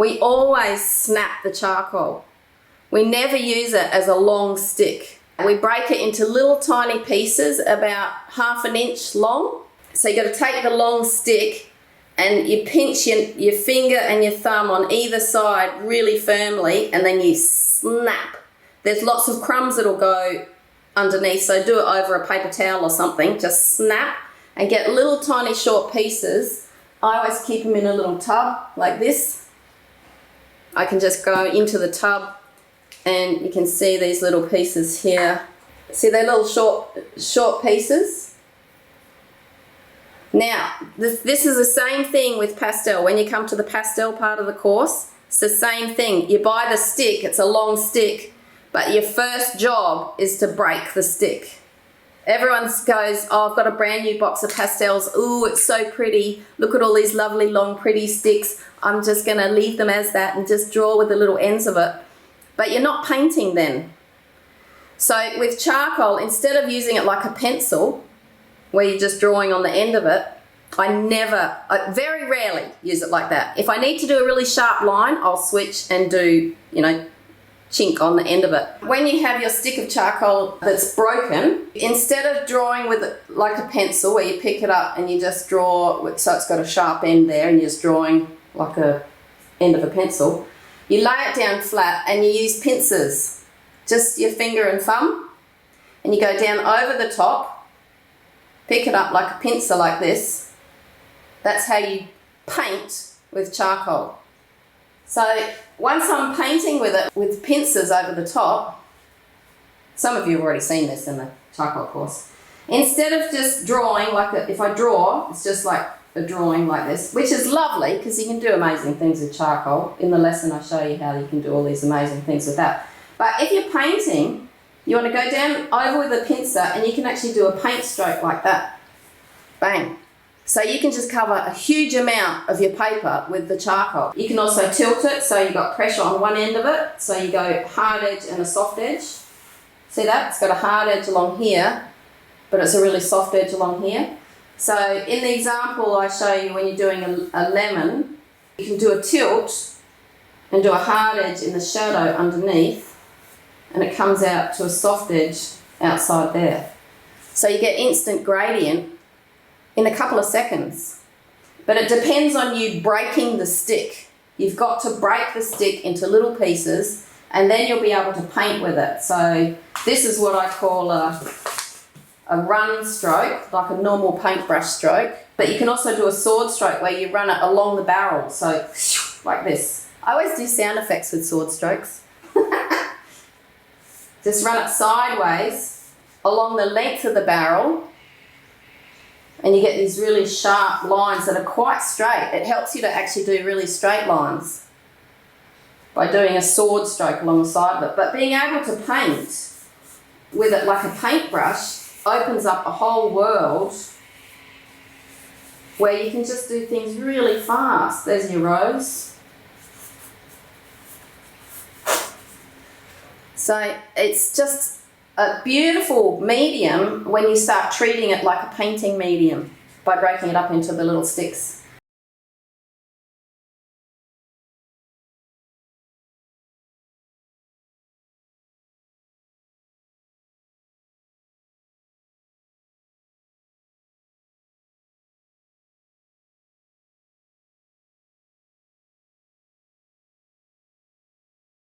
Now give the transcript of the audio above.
we always snap the charcoal. We never use it as a long stick. We break it into little tiny pieces about 1/2 inch long. So you got to take the long stick and you pinch your finger and your thumb on either side really firmly, and then you snap. There's lots of crumbs that'll go underneath, so do it over a paper towel or something. Just snap and get little tiny short pieces. I always keep them in a little tub like this. I can just go into the tub and you can see these little pieces here. See, they're little short pieces. Now, this is the same thing with pastel. When you come to the pastel part of the course, it's the same thing. You buy the stick, it's a long stick, but your first job is to break the stick. Everyone goes, oh, I've got a brand new box of pastels. Ooh, it's so pretty. Look at all these lovely, long, pretty sticks. I'm just going to leave them as that and just draw with the little ends of it. But you're not painting then. So with charcoal, instead of using it like a pencil, where you're just drawing on the end of it, I very rarely use it like that. If I need to do a really sharp line, I'll switch and do, chink on the end of it. When you have your stick of charcoal that's broken, instead of drawing with it like a pencil where you pick it up and you just draw, so it's got a sharp end there and you're just drawing like a end of a pencil, you lay it down flat and you use pincers, just your finger and thumb, and you go down over the top, pick it up like a pincer like this. That's how you paint with charcoal. So once I'm painting with it with pincers over the top, some of you have already seen this in the charcoal course. Instead of just drawing if I draw, it's just like a drawing like this, which is lovely because you can do amazing things with charcoal. In the lesson I show you how you can do all these amazing things with that. But if you're painting, you want to go down over with a pincer and you can actually do a paint stroke like that. Bang. So you can just cover a huge amount of your paper with the charcoal. You can also tilt it so you've got pressure on one end of it. So you go hard edge and a soft edge. See that? It's got a hard edge along here, but it's a really soft edge along here. So in the example I show you when you're doing a lemon, you can do a tilt and do a hard edge in the shadow underneath, and it comes out to a soft edge outside there. So you get instant gradient in a couple of seconds. But it depends on you breaking the stick. You've got to break the stick into little pieces and then you'll be able to paint with it. So this is what I call a run stroke, like a normal paintbrush stroke. But you can also do a sword stroke where you run it along the barrel, so like this. I always do sound effects with sword strokes. Just run it sideways along the length of the barrel, and you get these really sharp lines that are quite straight. It helps you to actually do really straight lines by doing a sword stroke along the side of it. But being able to paint with it like a paintbrush opens up a whole world where you can just do things really fast. There's your rose. So it's just a beautiful medium when you start treating it like a painting medium by breaking it up into the little sticks.